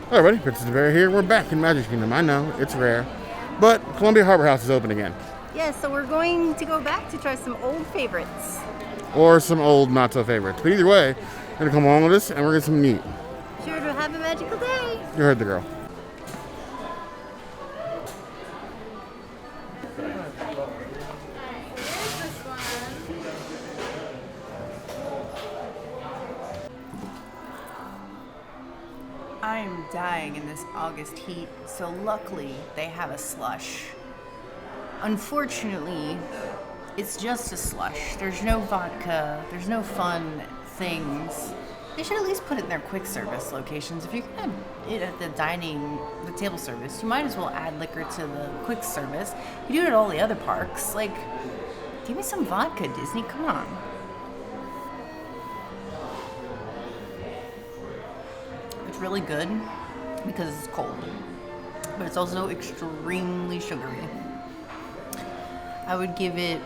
Hello everybody, Princess the Bear here. We're back in Magic Kingdom. I know, it's rare. But Columbia Harbor House is open again. Yeah, so we're going to go back to try some old favorites. Or some old not so favorites. But either way, we're gonna come along with us and we're gonna get some neat. Sure to have a magical day. You heard the girl. I'm dying in this August heat, so luckily they have a slush. Unfortunately, it's just a slush. There's no vodka, there's no fun things. They should at least put it in their quick service locations. If you're gonna eat at the table service, you might as well add liquor to the quick service. You do it at all the other parks. Like, give me some vodka, Disney, come on. It's really good because it's cold, but it's also extremely sugary. I would give it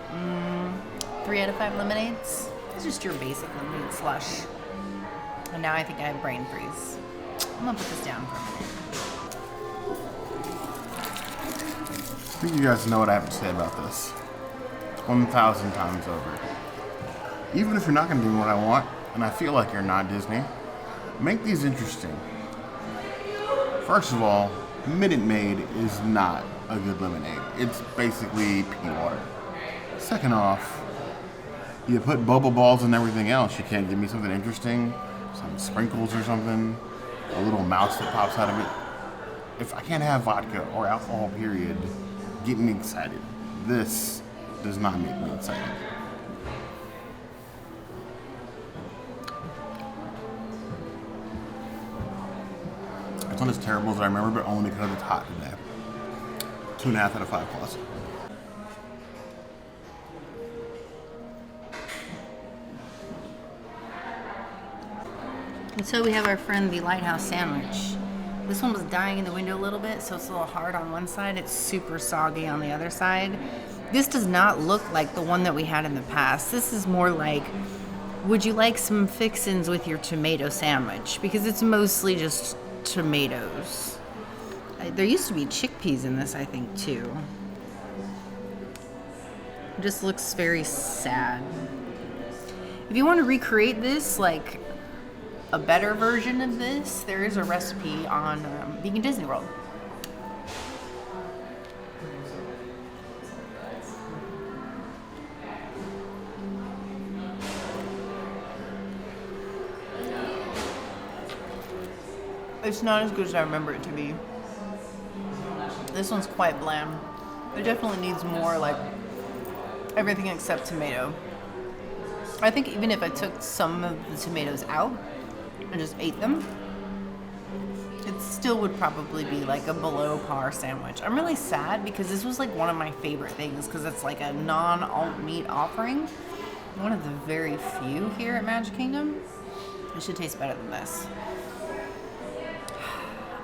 3 out of 5 lemonades. It's just your basic lemonade slush. And now I think I have brain freeze. I'm gonna put this down for a minute. I think you guys know what I have to say about this. 1,000 times over. Even if you're not gonna do what I want, and I feel like you're not Disney, make these interesting. First of all, Minute Maid is not a good lemonade. It's basically pea water. Second off, you put bubble balls and everything else. You can't give me something interesting, some sprinkles or something, a little mouse that pops out of it. If I can't have vodka or alcohol, period, get me excited. This does not make me excited. It's not as terrible as I remember, but only because it's hot today. 2.5 out of 5 plus. And so we have our friend the Lighthouse Sandwich. This one was dying in the window a little bit, so it's a little hard on one side. It's super soggy on the other side. This does not look like the one that we had in the past. This is more like, would you like some fixins with your tomato sandwich? Because it's mostly just tomatoes. There used to be chickpeas in this, I think, too. It just looks very sad. If you want to recreate this, like a better version of this, there is a recipe on Vegan Disney World. It's not as good as I remember it to be. This one's quite bland. It definitely needs more, like, everything except tomato. I think even if I took some of the tomatoes out and just ate them, it still would probably be like a below par sandwich. I'm really sad because this was like one of my favorite things because it's like a non-alt meat offering. One of the very few here at Magic Kingdom. It should taste better than this.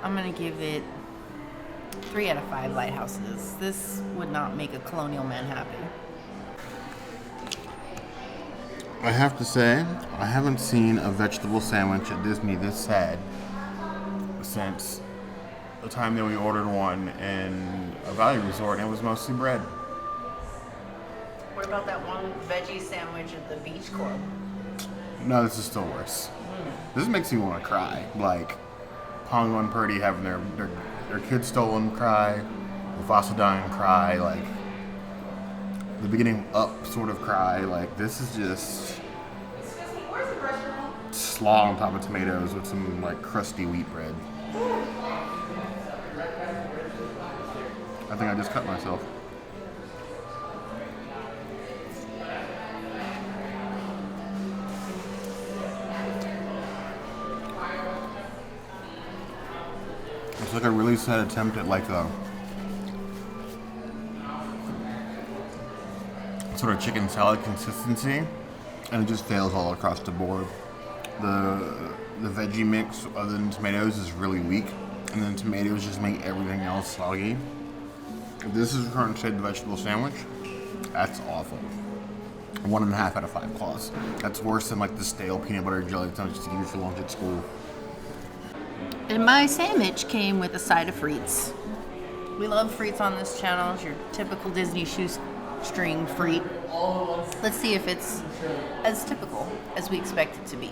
I'm gonna give it 3 out of 5 lighthouses. This would not make a colonial man happy. I have to say, I haven't seen a vegetable sandwich at Disney this sad since the time that we ordered one in a Valley Resort, and it was mostly bread. What about that one veggie sandwich at the Beach Club? No, this is still worse. This makes me want to cry. Like, Pongo and Purdy having their kids stolen, cry. Mufasa dying, cry. Like, the beginning up sort of cry. Like, this is just slaw on top of tomatoes with some, like, crusty wheat bread. I think I just cut myself. It's like a really sad attempt at like a sort of chicken salad consistency, and it just fails all across the board. The veggie mix other than tomatoes is really weak, and then tomatoes just make everything else soggy. If this is the current state of the vegetable sandwich, that's awful. 1.5 out of 5 claws. That's worse than like the stale peanut butter jelly sandwich to give you for lunch at school. And my sandwich came with a side of frites. We love frites on this channel. It's your typical Disney shoestring frite. Let's see if it's as typical as we expect it to be.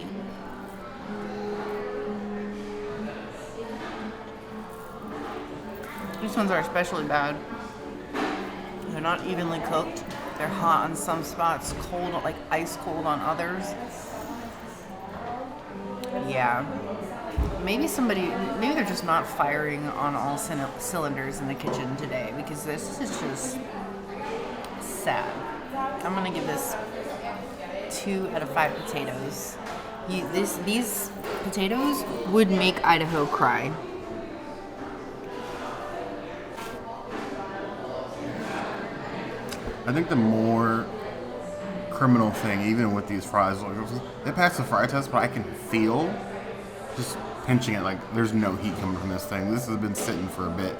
These ones are especially bad. They're not evenly cooked. They're hot on some spots, cold, like ice cold on others. Yeah. Maybe they're just not firing on all cylinders in the kitchen today, because this is just sad. I'm gonna give this 2 out of 5 potatoes. These potatoes would make Idaho cry. I think the more criminal thing, even with these fries, they pass the fry test, but I can feel just pinching it, like there's no heat coming from this thing. This has been sitting for a bit.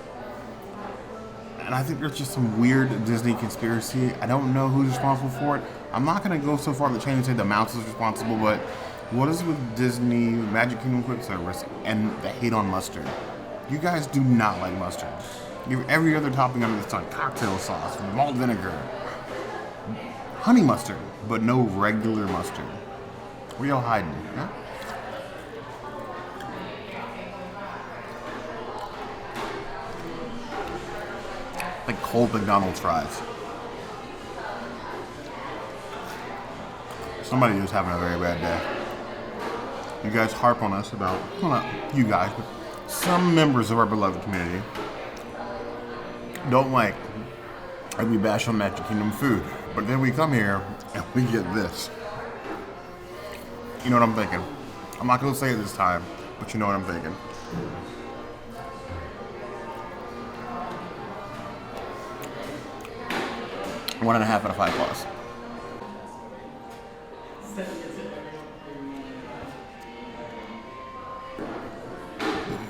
And I think there's just some weird Disney conspiracy. I don't know who's responsible for it. I'm not going to go so far to change and say the mouse is responsible, but what is with Disney, Magic Kingdom Quick Service, and the hate on mustard? You guys do not like mustard. You have every other topping under the sun. Cocktail sauce, malt vinegar, honey mustard, but no regular mustard. Where y'all hiding? Huh? Like cold McDonald's fries. Somebody is having a very bad day. You guys harp on us about, well, not you guys, but some members of our beloved community don't like that we bash on Magic Kingdom food. But then we come here and we get this. You know what I'm thinking? I'm not going to say it this time, but you know what I'm thinking. One and a half out of 5 plus.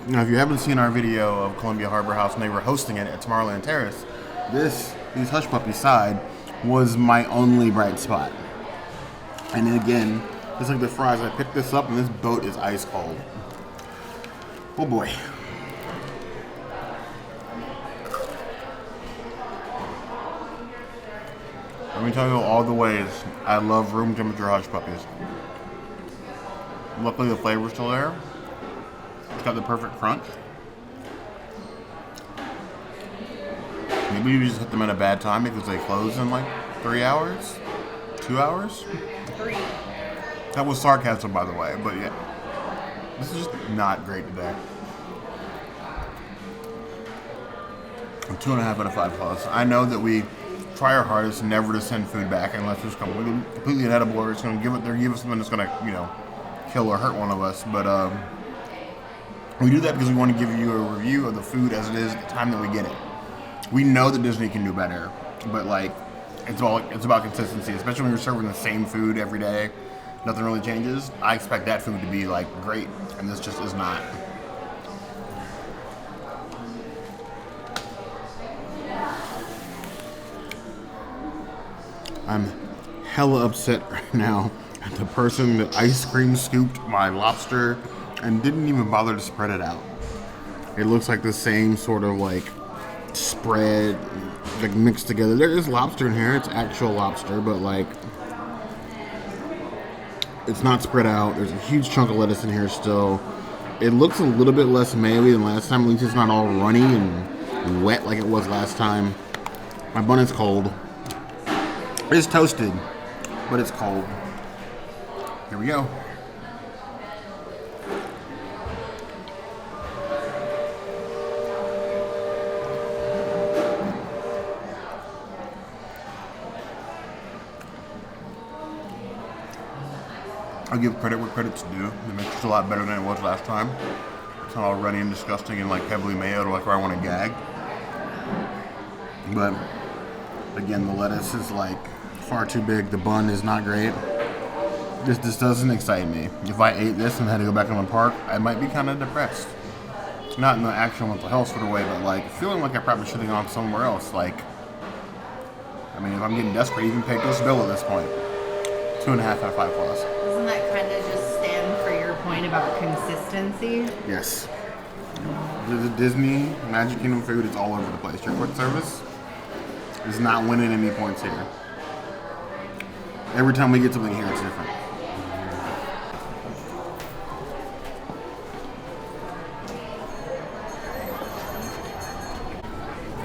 Now, if you haven't seen our video of Columbia Harbor House and they were hosting it at Tomorrowland Terrace, these Hushpuppies side was my only bright spot. And then again, just like the fries, I picked this up and this boat is ice cold. Oh boy. Let me tell you all the ways I love room temperature Hushpuppies. Luckily the flavor's still there. It's got the perfect crunch. Maybe you just hit them at a bad time because they close in like 3 hours? 2 hours? 3. That was sarcasm, by the way, but yeah. This is just not great today. I'm 2.5 out of 5 plus. I know that we try our hardest never to send food back unless it's completely inedible or it's going to give us something that's going to, kill or hurt one of us. But we do that because we want to give you a review of the food as it is at the time that we get it. We know that Disney can do better, but like it's about consistency, especially when you're serving the same food every day. Nothing really changes. I expect that food to be like great, and this just is not. I'm hella upset right now at the person that ice cream scooped my lobster and didn't even bother to spread it out. It looks like the same sort of like spread, like mixed together. There is lobster in here. It's actual lobster, but like it's not spread out. There's a huge chunk of lettuce in here still. It looks a little bit less mayo-y than last time. At least it's not all runny and wet like it was last time. My bun is cold. It's toasted, but it's cold. Here we go. I'll give credit where credit's due. The mixture's a lot better than it was last time. It's not all runny and disgusting and like heavily mayoed or like where I want to gag. But again, the lettuce is like far too big. The bun is not great. This doesn't excite me. If I ate this and had to go back in the park, I might be kind of depressed. Not in the actual mental health sort of way, but like feeling like I probably should have gone somewhere else. Like, I mean, if I'm getting desperate, even pay this bill at this point. 2.5 out of 5 plus. Doesn't that kind of just stand for your point about consistency. Yes. The Disney Magic Kingdom food is all over the place. Your quick service is not winning any points here. Every time we get something here, it's different.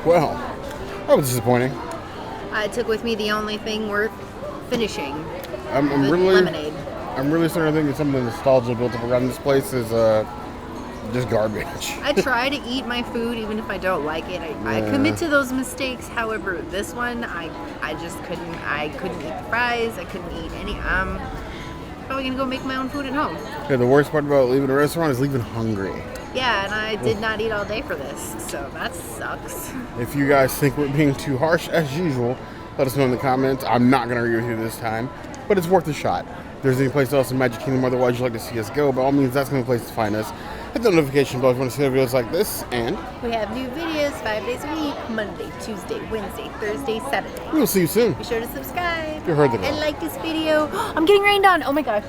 Well, that was disappointing. I took with me the only thing worth finishing. I'm the really lemonade. I'm really starting to think that some of the nostalgia built up around this place is just garbage. I try to eat my food even if I don't like it. I commit to those mistakes. However, this one I just couldn't. I couldn't eat the fries. I couldn't eat any. I'm probably gonna go make my own food at home. Yeah, the worst part about leaving a restaurant is leaving hungry. Yeah, and I did not eat all day for this, so that sucks. If you guys think we're being too harsh, as usual, let us know in the comments. I'm not going to argue with you this time, but it's worth a shot. If there's any place else in Magic Kingdom otherwise you'd like to see us go, by all means, that's going to be the place to find us. Hit the notification bell if you want to see other videos like this, and We have new videos 5 days a week, Monday, Tuesday, Wednesday, Thursday, Saturday. we will see you soon. Be sure to subscribe You heard the and bell. like this video. I'm getting rained on. Oh my gosh.